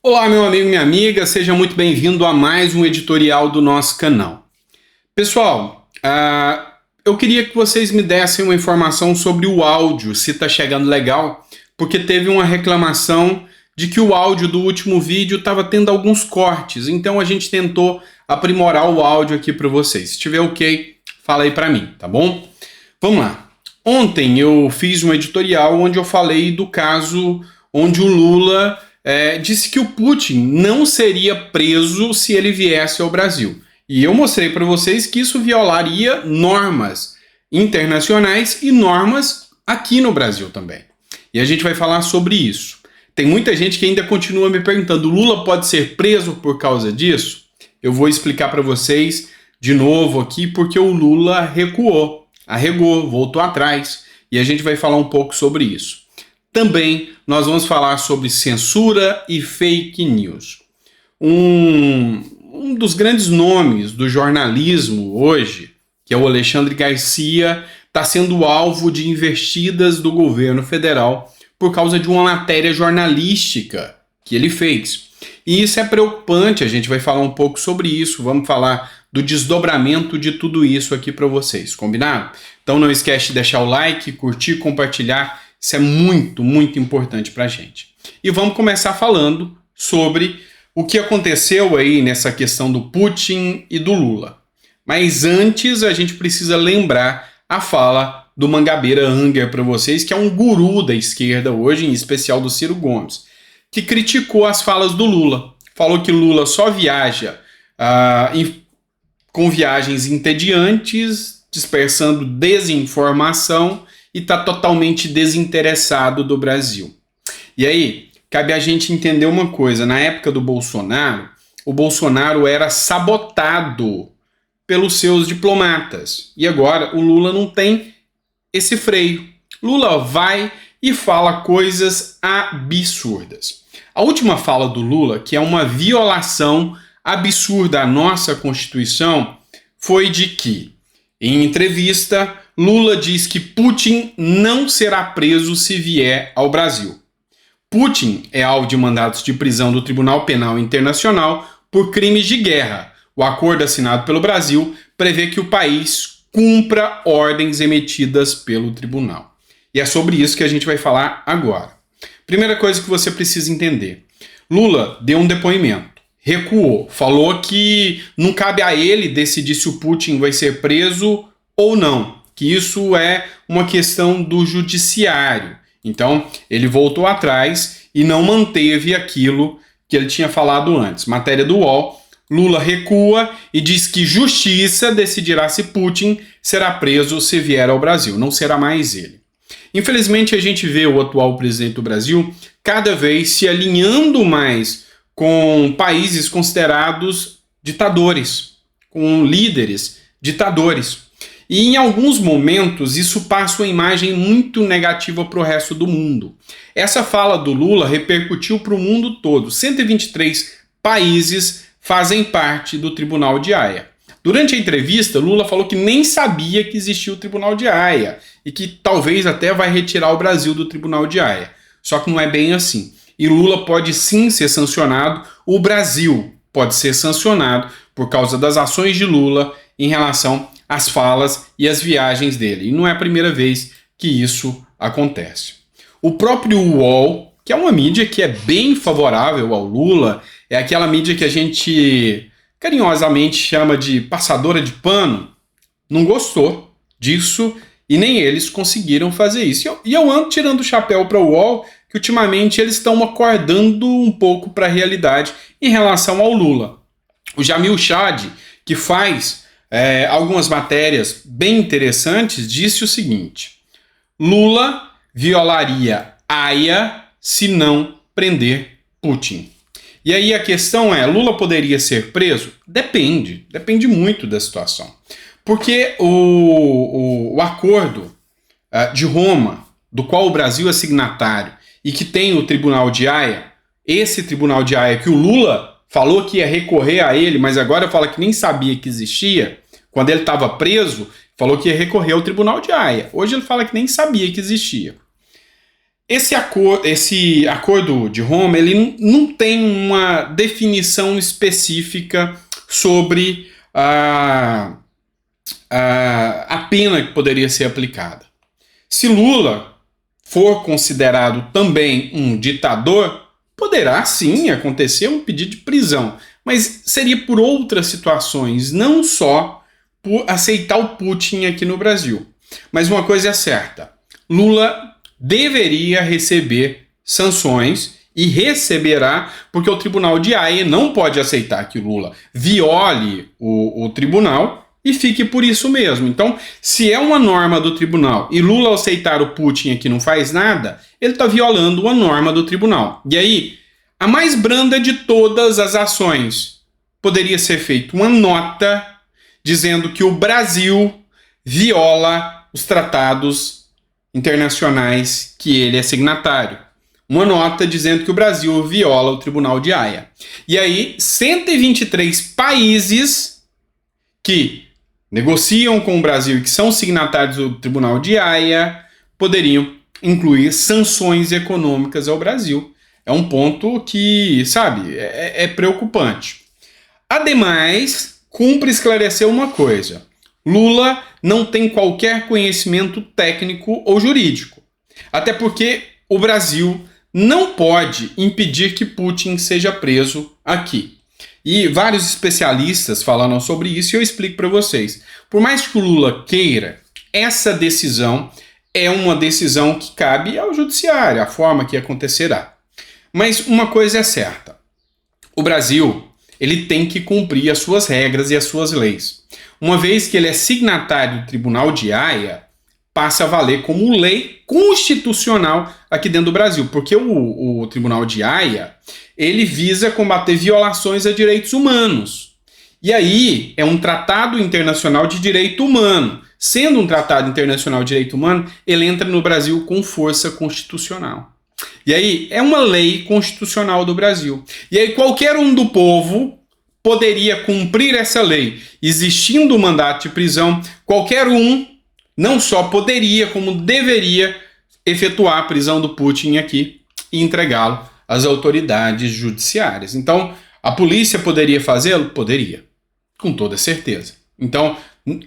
Olá, meu amigo, minha amiga, seja muito bem-vindo a mais um editorial do nosso canal. Pessoal, eu queria que vocês me dessem uma informação sobre o áudio, se está chegando legal, porque teve uma reclamação de que o áudio do último vídeo estava tendo alguns cortes, então a gente tentou aprimorar o áudio aqui para vocês. Se tiver ok, fala aí para mim, tá bom? Vamos lá. Ontem eu fiz um editorial onde eu falei do caso onde o Lula disse que o Putin não seria preso se ele viesse ao Brasil. E eu mostrei para vocês que isso violaria normas internacionais e normas aqui no Brasil também. E a gente vai falar sobre isso. Tem muita gente que ainda continua me perguntando: Lula pode ser preso por causa disso? Eu vou explicar para vocês de novo aqui porque o Lula recuou, arregou, voltou atrás. E a gente vai falar um pouco sobre isso. Também nós vamos falar sobre censura e fake news. Um dos grandes nomes do jornalismo hoje, que é o Alexandre Garcia, está sendo alvo de investidas do governo federal por causa de uma matéria jornalística que ele fez. E isso é preocupante, a gente vai falar um pouco sobre isso, vamos falar do desdobramento de tudo isso aqui para vocês, combinado? Então não esquece de deixar o like, curtir, compartilhar. Isso é muito, muito importante para a gente. E vamos começar falando sobre o que aconteceu aí nessa questão do Putin e do Lula. Mas antes a gente precisa lembrar a fala do Mangabeira Unger para vocês, que é um guru da esquerda hoje, em especial do Ciro Gomes, que criticou as falas do Lula. Falou que Lula só viaja com viagens entediantes, dispersando desinformação, e está totalmente desinteressado do Brasil. E aí, cabe a gente entender uma coisa. Na época do Bolsonaro, o Bolsonaro era sabotado pelos seus diplomatas. E agora o Lula não tem esse freio. Lula vai e fala coisas absurdas. A última fala do Lula, que é uma violação absurda à nossa Constituição, foi de que, em entrevista, Lula diz que Putin não será preso se vier ao Brasil. Putin é alvo de mandados de prisão do Tribunal Penal Internacional por crimes de guerra. O acordo assinado pelo Brasil prevê que o país cumpra ordens emitidas pelo tribunal. E é sobre isso que a gente vai falar agora. Primeira coisa que você precisa entender. Lula deu um depoimento, recuou, falou que não cabe a ele decidir se o Putin vai ser preso ou não, que isso é uma questão do judiciário. Então, ele voltou atrás e não manteve aquilo que ele tinha falado antes. Matéria do UOL, Lula recua e diz que justiça decidirá se Putin será preso se vier ao Brasil, não será mais ele. Infelizmente, a gente vê o atual presidente do Brasil cada vez se alinhando mais com países considerados ditadores, com líderes ditadores. E em alguns momentos isso passa uma imagem muito negativa para o resto do mundo. Essa fala do Lula repercutiu para o mundo todo. 123 países fazem parte do Tribunal de Haia. Durante a entrevista, Lula falou que nem sabia que existia o Tribunal de Haia e que talvez até vai retirar o Brasil do Tribunal de Haia. Só que não é bem assim. E Lula pode sim ser sancionado, o Brasil pode ser sancionado por causa das ações de Lula em relação às falas e às viagens dele. E não é a primeira vez que isso acontece. O próprio UOL, que é uma mídia que é bem favorável ao Lula, é aquela mídia que a gente carinhosamente chama de passadora de pano, não gostou disso e nem eles conseguiram fazer isso. E eu ando tirando o chapéu para o UOL, que ultimamente eles estão acordando um pouco para a realidade em relação ao Lula. O Jamil Chad, que faz algumas matérias bem interessantes, disse o seguinte: Lula violaria Haia se não prender Putin. E aí a questão é, Lula poderia ser preso? Depende muito da situação. Porque o acordo de Roma, do qual o Brasil é signatário, e que tem o Tribunal de Haia, esse Tribunal de Haia que o Lula falou que ia recorrer a ele, mas agora fala que nem sabia que existia, quando ele estava preso, falou que ia recorrer ao Tribunal de Haia. Hoje ele fala que nem sabia que existia. Esse acordo de Roma, ele não tem uma definição específica sobre a pena que poderia ser aplicada. Se Lula for considerado também um ditador, poderá sim acontecer um pedido de prisão, mas seria por outras situações, não só por aceitar o Putin aqui no Brasil. Mas uma coisa é certa, Lula deveria receber sanções e receberá, porque o Tribunal de Haia não pode aceitar que Lula viole o tribunal e fique por isso mesmo. Então, se é uma norma do tribunal e Lula ao aceitar o Putin aqui não faz nada, ele está violando uma norma do tribunal. E aí, a mais branda de todas as ações, poderia ser feita uma nota dizendo que o Brasil viola os tratados internacionais que ele é signatário. Uma nota dizendo que o Brasil viola o Tribunal de Haia. E aí, 123 países que negociam com o Brasil e que são signatários do Tribunal de Haia poderiam incluir sanções econômicas ao Brasil. É um ponto que, sabe, é preocupante. Ademais, cumpre esclarecer uma coisa. Lula não tem qualquer conhecimento técnico ou jurídico. Até porque o Brasil não pode impedir que Putin seja preso aqui. E vários especialistas falaram sobre isso e eu explico para vocês. Por mais que o Lula queira, essa decisão é uma decisão que cabe ao judiciário, a forma que acontecerá. Mas uma coisa é certa. O Brasil, ele tem que cumprir as suas regras e as suas leis. Uma vez que ele é signatário do Tribunal de Haia, passa a valer como lei constitucional aqui dentro do Brasil, porque o Tribunal de Haia, ele visa combater violações a direitos humanos. E aí é um tratado internacional de direito humano. Sendo um tratado internacional de direito humano, ele entra no Brasil com força constitucional. E aí é uma lei constitucional do Brasil. E aí qualquer um do povo poderia cumprir essa lei. Existindo o mandato de prisão, qualquer um não só poderia, como deveria efetuar a prisão do Putin aqui e entregá-lo às autoridades judiciárias. Então, a polícia poderia fazê-lo? Poderia, com toda certeza. Então,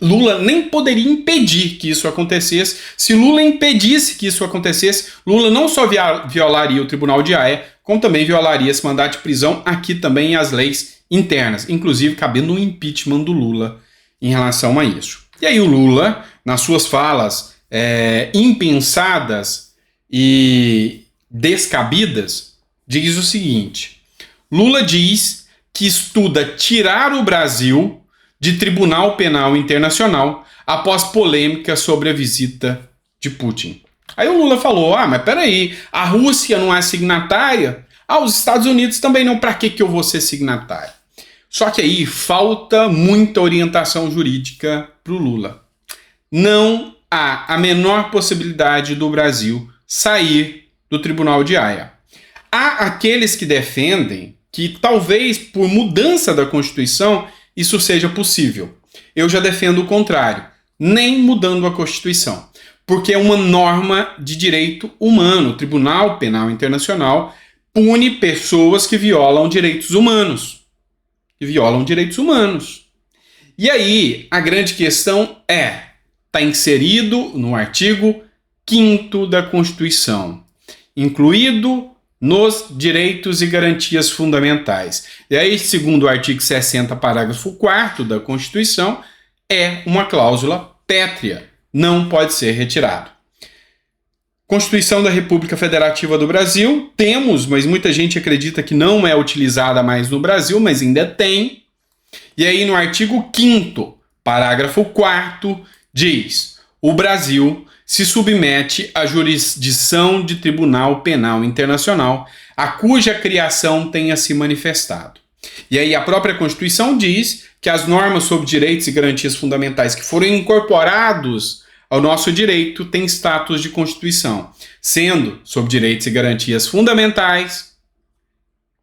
Lula nem poderia impedir que isso acontecesse. Se Lula impedisse que isso acontecesse, Lula não só violaria o Tribunal de Haia, como também violaria esse mandato de prisão aqui também as leis internas, inclusive cabendo um impeachment do Lula em relação a isso. E aí o Lula, nas suas falas impensadas e descabidas, diz o seguinte: Lula diz que estuda tirar o Brasil de Tribunal Penal Internacional após polêmica sobre a visita de Putin. Aí o Lula falou, mas peraí, a Rússia não é signatária? Os Estados Unidos também não, para que eu vou ser signatário? Só que aí falta muita orientação jurídica para o Lula. Não há a menor possibilidade do Brasil sair do Tribunal de Haia. Há aqueles que defendem que talvez por mudança da Constituição isso seja possível. Eu já defendo o contrário, nem mudando a Constituição, porque é uma norma de direito humano. O Tribunal Penal Internacional pune pessoas que violam direitos humanos. E aí, a grande questão está inserido no artigo 5º da Constituição, incluído nos direitos e garantias fundamentais. E aí, segundo o artigo 60, parágrafo 4º da Constituição, é uma cláusula pétrea, não pode ser retirado. Constituição da República Federativa do Brasil, temos, mas muita gente acredita que não é utilizada mais no Brasil, mas ainda tem. E aí no artigo 5º, parágrafo 4º, diz: o Brasil se submete à jurisdição de Tribunal Penal Internacional, a cuja criação tenha se manifestado. E aí a própria Constituição diz que as normas sobre direitos e garantias fundamentais que foram incorporados ao nosso direito têm status de Constituição, sendo sobre direitos e garantias fundamentais,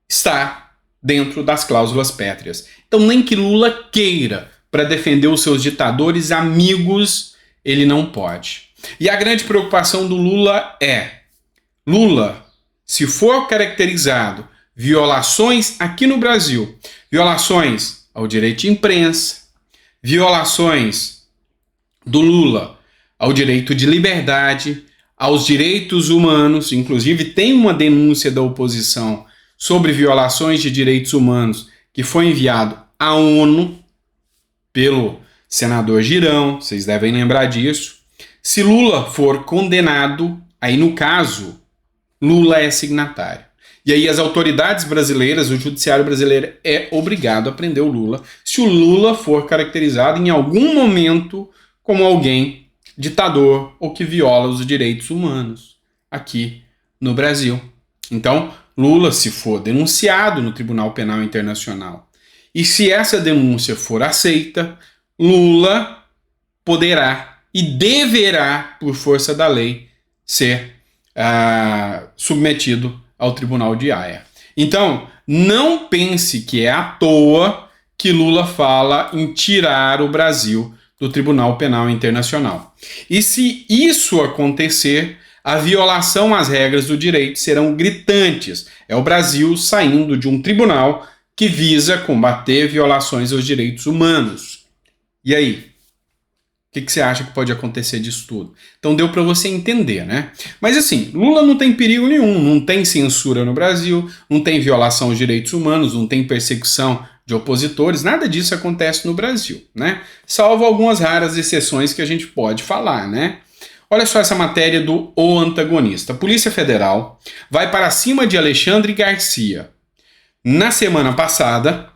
está dentro das cláusulas pétreas. Então nem que Lula queira para defender os seus ditadores amigos, ele não pode. E a grande preocupação do Lula é: Lula, se for caracterizado violações aqui no Brasil, violações ao direito de imprensa, violações do Lula ao direito de liberdade, aos direitos humanos, inclusive tem uma denúncia da oposição sobre violações de direitos humanos que foi enviado à ONU pelo senador Girão, vocês devem lembrar disso. Se Lula for condenado, aí no caso, Lula é signatário. E aí as autoridades brasileiras, o judiciário brasileiro é obrigado a prender o Lula se o Lula for caracterizado em algum momento como alguém ditador ou que viola os direitos humanos aqui no Brasil. Então, Lula, se for denunciado no Tribunal Penal Internacional e se essa denúncia for aceita, Lula poderá e deverá, por força da lei, ser submetido ao Tribunal de Haia. Então, não pense que é à toa que Lula fala em tirar o Brasil do Tribunal Penal Internacional. E se isso acontecer, a violação às regras do direito serão gritantes. É o Brasil saindo de um tribunal que visa combater violações aos direitos humanos. E aí? O que você acha que pode acontecer disso tudo? Então deu para você entender, né? Mas assim, Lula não tem perigo nenhum, não tem censura no Brasil, não tem violação aos direitos humanos, não tem perseguição de opositores, nada disso acontece no Brasil, né? Salvo algumas raras exceções que a gente pode falar, né? Olha só essa matéria do O Antagonista. A Polícia Federal vai para cima de Alexandre Garcia. Na semana passada,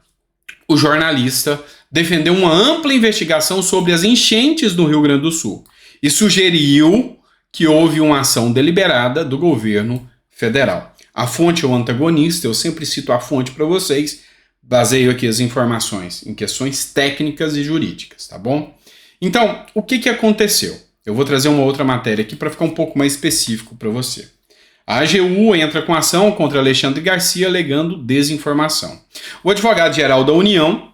o jornalista defendeu uma ampla investigação sobre as enchentes no Rio Grande do Sul e sugeriu que houve uma ação deliberada do governo federal. A fonte é o Antagonista, eu sempre cito a fonte para vocês, baseio aqui as informações em questões técnicas e jurídicas, tá bom? Então, o que aconteceu? Eu vou trazer uma outra matéria aqui para ficar um pouco mais específico para você. A AGU entra com ação contra Alexandre Garcia alegando desinformação. O advogado-geral da União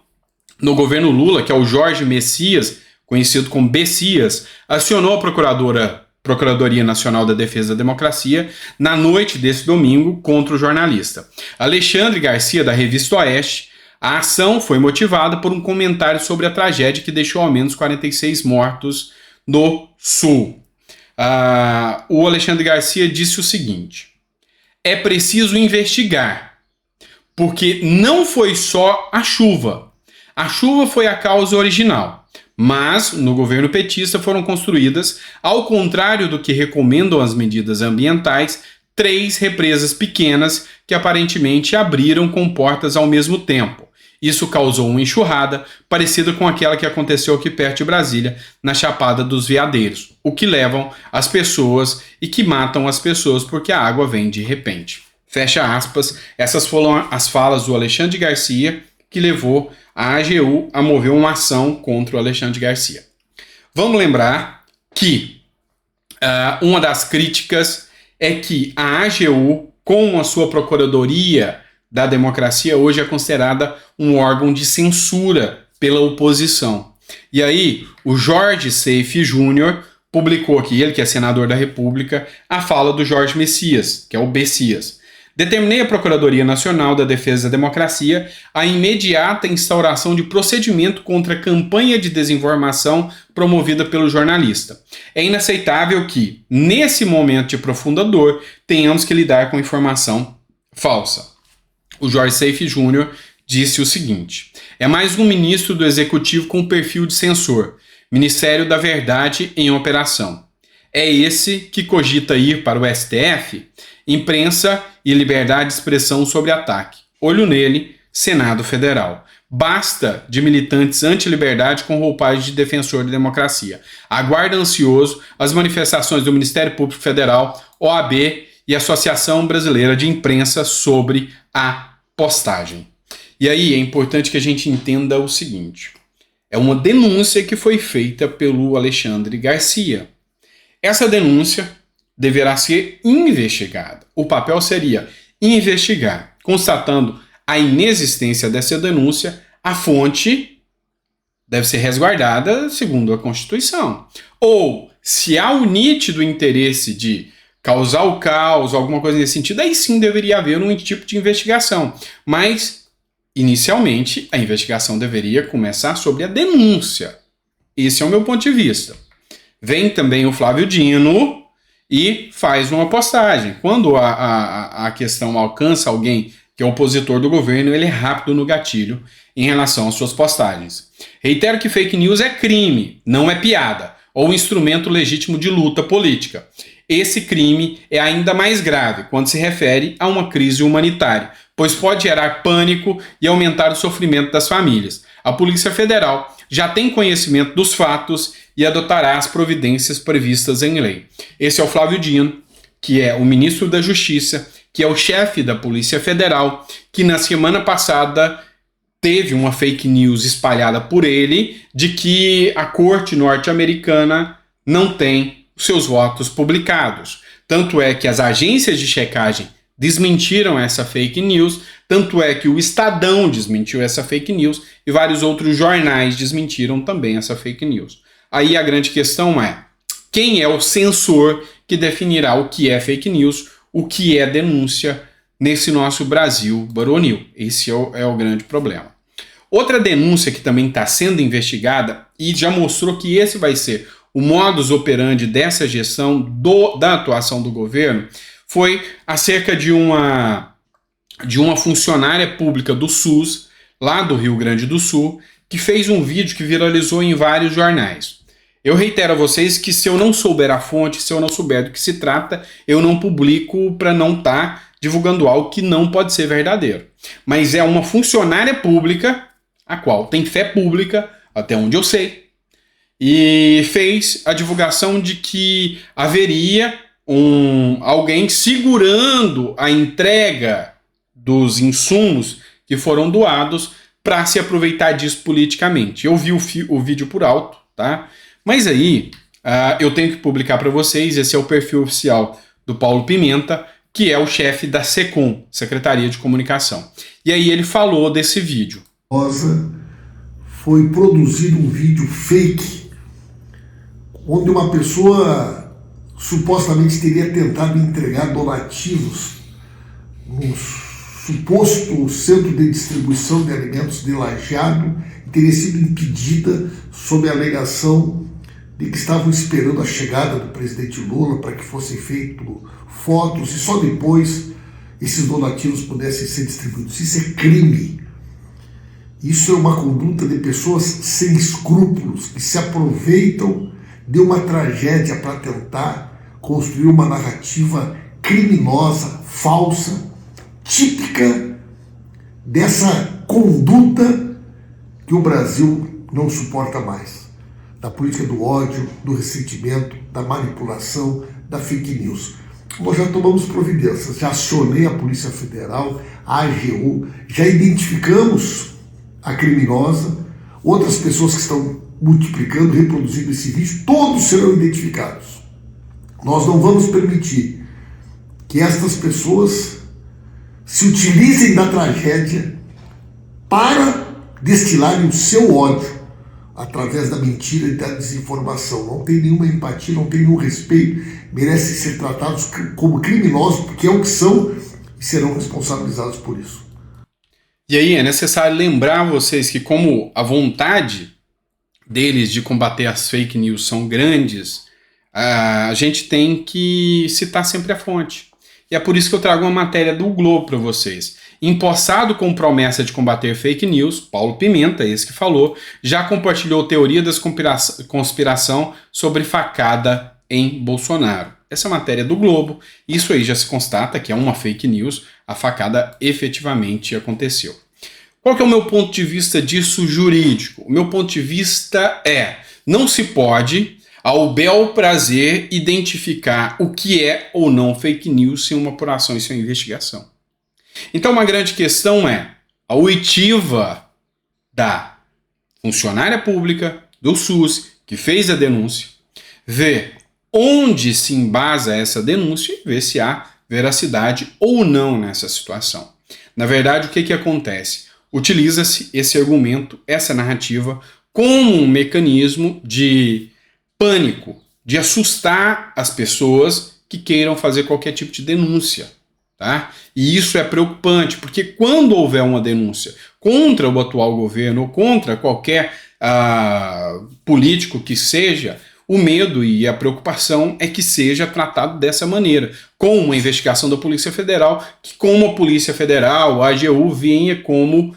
no governo Lula, que é o Jorge Messias, conhecido como Bessias, acionou a Procuradoria Nacional da Defesa da Democracia na noite desse domingo contra o jornalista Alexandre Garcia, da Revista Oeste. A ação foi motivada por um comentário sobre a tragédia que deixou ao menos 46 mortos no Sul. O Alexandre Garcia disse o seguinte: é preciso investigar, porque não foi só a chuva. A chuva foi a causa original, mas no governo petista foram construídas, ao contrário do que recomendam as medidas ambientais, 3 represas pequenas que aparentemente abriram comportas ao mesmo tempo. Isso causou uma enxurrada parecida com aquela que aconteceu aqui perto de Brasília, na Chapada dos Veadeiros, o que levam as pessoas e que matam as pessoas porque a água vem de repente. Fecha aspas, essas foram as falas do Alexandre Garcia, que levou a AGU a mover uma ação contra o Alexandre Garcia. Vamos lembrar que uma das críticas é que a AGU, com a sua Procuradoria da Democracia, hoje é considerada um órgão de censura pela oposição. E aí, o Jorge Seife Júnior publicou aqui, ele que é senador da República, a fala do Jorge Messias, que é o Bessias. Determinei à Procuradoria Nacional da Defesa da Democracia a imediata instauração de procedimento contra a campanha de desinformação promovida pelo jornalista. É inaceitável que, nesse momento de profunda dor, tenhamos que lidar com informação falsa. O Jorge Seife Júnior disse o seguinte: é mais um ministro do Executivo com perfil de censor, Ministério da Verdade em operação. É esse que cogita ir para o STF? Imprensa e liberdade de expressão sob ataque. Olho nele, Senado Federal. Basta de militantes anti-liberdade com roupagem de defensor de democracia. Aguarda ansioso as manifestações do Ministério Público Federal, OAB e Associação Brasileira de Imprensa sobre a postagem. E aí é importante que a gente entenda o seguinte: é uma denúncia que foi feita pelo Alexandre Garcia. Essa denúncia deverá ser investigada. O papel seria investigar, constatando a inexistência dessa denúncia, a fonte deve ser resguardada segundo a Constituição. Ou, se há o nítido interesse de causar o caos, alguma coisa nesse sentido, aí sim deveria haver um tipo de investigação. Mas, inicialmente, a investigação deveria começar sobre a denúncia. Esse é o meu ponto de vista. Vem também o Flávio Dino e faz uma postagem. Quando a questão alcança alguém que é opositor do governo, ele é rápido no gatilho em relação às suas postagens. Reitero que fake news é crime, não é piada, ou instrumento legítimo de luta política. Esse crime é ainda mais grave quando se refere a uma crise humanitária, pois pode gerar pânico e aumentar o sofrimento das famílias. A Polícia Federal já tem conhecimento dos fatos e adotará as providências previstas em lei. Esse é o Flávio Dino, que é o ministro da Justiça, que é o chefe da Polícia Federal, que na semana passada teve uma fake news espalhada por ele de que a corte norte-americana não tem os seus votos publicados. Tanto é que as agências de checagem desmentiram essa fake news, tanto é que o Estadão desmentiu essa fake news e vários outros jornais desmentiram também essa fake news. Aí a grande questão é, quem é o censor que definirá o que é fake news, o que é denúncia nesse nosso Brasil baronil? Esse é o grande problema. Outra denúncia que também está sendo investigada e já mostrou que esse vai ser o modus operandi dessa gestão da atuação do governo foi acerca de uma funcionária pública do SUS, lá do Rio Grande do Sul, que fez um vídeo que viralizou em vários jornais. Eu reitero a vocês que se eu não souber a fonte, se eu não souber do que se trata, eu não publico para não estar divulgando algo que não pode ser verdadeiro. Mas é uma funcionária pública, a qual tem fé pública, até onde eu sei, e fez a divulgação de que haveria alguém segurando a entrega dos insumos que foram doados para se aproveitar disso politicamente. Eu vi o vídeo por alto, tá? Mas aí eu tenho que publicar para vocês, esse é o perfil oficial do Paulo Pimenta, que é o chefe da SECOM, Secretaria de Comunicação. E aí ele falou desse vídeo. Foi produzido um vídeo fake, onde uma pessoa supostamente teria tentado entregar donativos no suposto centro de distribuição de alimentos de Lajeado e teria sido impedida sob a alegação de que estavam esperando a chegada do presidente Lula para que fossem feitas fotos e só depois esses donativos pudessem ser distribuídos. Isso é crime. Isso é uma conduta de pessoas sem escrúpulos que se aproveitam de uma tragédia para tentar construir uma narrativa criminosa, falsa, típica dessa conduta que o Brasil não suporta mais. Da política do ódio, do ressentimento, da manipulação, da fake news. Nós já tomamos providências, já acionei a Polícia Federal, a AGU, já identificamos a criminosa, outras pessoas que estão multiplicando, reproduzindo esse vídeo, todos serão identificados. Nós não vamos permitir que estas pessoas se utilizem da tragédia para destilarem o seu ódio através da mentira e da desinformação. Não tem nenhuma empatia, não tem nenhum respeito, merecem ser tratados como criminosos, porque é o que são, e serão responsabilizados por isso. E aí é necessário lembrar vocês que como a vontade deles de combater as fake news são grandes, a gente tem que citar sempre a fonte. E é por isso que eu trago uma matéria do Globo para vocês. Empossado com promessa de combater fake news, Paulo Pimenta, esse que falou, já compartilhou teoria da conspiração sobre facada em Bolsonaro. Essa matéria é do Globo, isso aí já se constata que é uma fake news, a facada efetivamente aconteceu. Qual que é o meu ponto de vista disso jurídico? O meu ponto de vista é, não se pode, ao bel prazer, identificar o que é ou não fake news sem uma apuração e sem uma investigação. Então uma grande questão é a oitiva da funcionária pública do SUS que fez a denúncia, ver onde se embasa essa denúncia e ver se há veracidade ou não nessa situação. Na verdade, o que acontece? Utiliza-se esse argumento, essa narrativa, como um mecanismo de pânico, de assustar as pessoas que queiram fazer qualquer tipo de denúncia. Tá? E isso é preocupante, porque quando houver uma denúncia contra o atual governo ou contra qualquer político que seja, o medo e a preocupação é que seja tratado dessa maneira, com uma investigação da Polícia Federal, que como a Polícia Federal, a AGU, venha como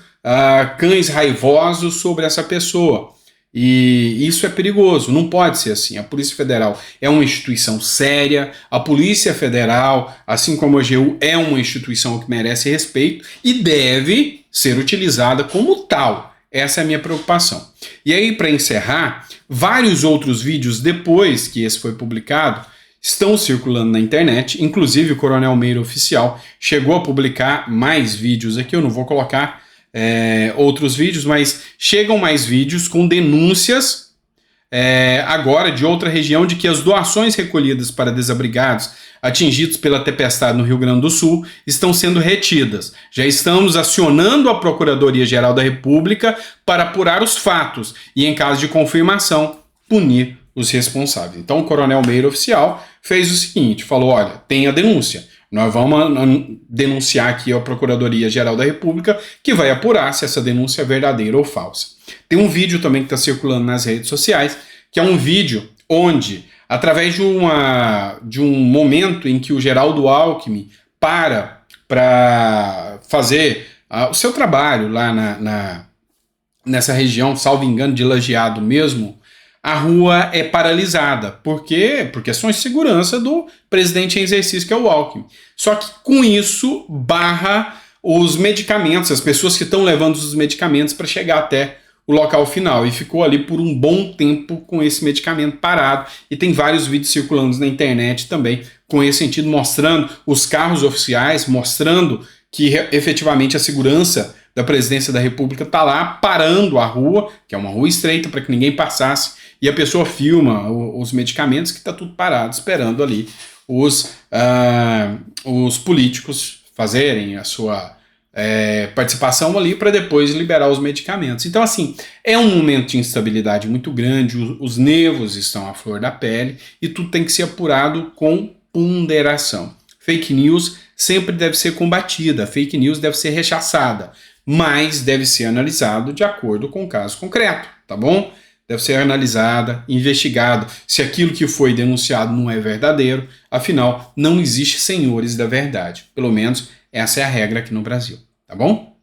cães raivosos sobre essa pessoa. E isso é perigoso, não pode ser assim. A Polícia Federal é uma instituição séria, a Polícia Federal, assim como a AGU, é uma instituição que merece respeito e deve ser utilizada como tal. Essa é a minha preocupação. E aí, para encerrar, vários outros vídeos depois que esse foi publicado estão circulando na internet, inclusive o Coronel Meira Oficial chegou a publicar mais vídeos aqui, eu não vou colocar outros vídeos, mas chegam mais vídeos com denúncias agora de outra região de que as doações recolhidas para desabrigados atingidos pela tempestade no Rio Grande do Sul estão sendo retidas. Já estamos acionando a Procuradoria-Geral da República para apurar os fatos e, em caso de confirmação, punir os responsáveis. Então o Coronel Meira Oficial fez o seguinte, falou, olha, tem a denúncia, nós vamos denunciar aqui a Procuradoria-Geral da República, que vai apurar se essa denúncia é verdadeira ou falsa. Tem um vídeo também que está circulando nas redes sociais, que é um vídeo onde, através de um momento em que o Geraldo Alckmin para fazer o seu trabalho lá nessa região, salvo engano, de Lajeado mesmo, a rua é paralisada. Por quê? Por questões de segurança do presidente em exercício, que é o Alckmin. Só que com isso barra os medicamentos, as pessoas que estão levando os medicamentos para chegar até o local final. E ficou ali por um bom tempo com esse medicamento parado. E tem vários vídeos circulando na internet também com esse sentido, mostrando os carros oficiais, mostrando que efetivamente a segurança da Presidência da República está lá parando a rua, que é uma rua estreita para que ninguém passasse, e a pessoa filma os medicamentos que está tudo parado, esperando ali os políticos fazerem a sua participação ali para depois liberar os medicamentos. Então, assim, é um momento de instabilidade muito grande, os nervos estão à flor da pele e tudo tem que ser apurado com ponderação. Fake news sempre deve ser combatida, fake news deve ser rechaçada, mas deve ser analisado de acordo com o caso concreto, tá bom? Deve ser analisada, investigado se aquilo que foi denunciado não é verdadeiro, afinal, não existe senhores da verdade. Pelo menos essa é a regra aqui no Brasil, tá bom?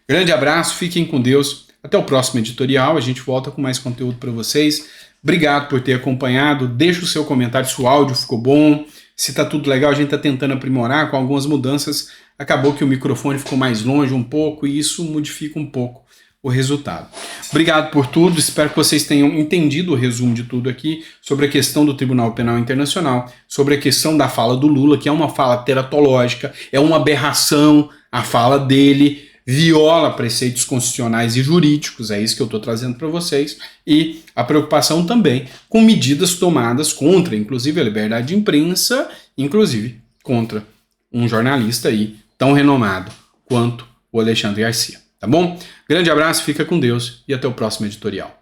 Grande abraço, fiquem com Deus, até o próximo editorial, a gente volta com mais conteúdo para vocês. Obrigado por ter acompanhado, deixa o seu comentário se o áudio ficou bom, se tá tudo legal, a gente tá tentando aprimorar com algumas mudanças, acabou que o microfone ficou mais longe um pouco e isso modifica um pouco o resultado. Obrigado por tudo, espero que vocês tenham entendido o resumo de tudo aqui sobre a questão do Tribunal Penal Internacional, sobre a questão da fala do Lula, que é uma fala teratológica, é uma aberração, a fala dele viola preceitos constitucionais e jurídicos, é isso que eu estou trazendo para vocês, e a preocupação também com medidas tomadas contra, inclusive, a liberdade de imprensa, inclusive contra um jornalista aí tão renomado quanto o Alexandre Garcia. Tá bom? Grande abraço, fica com Deus e até o próximo editorial.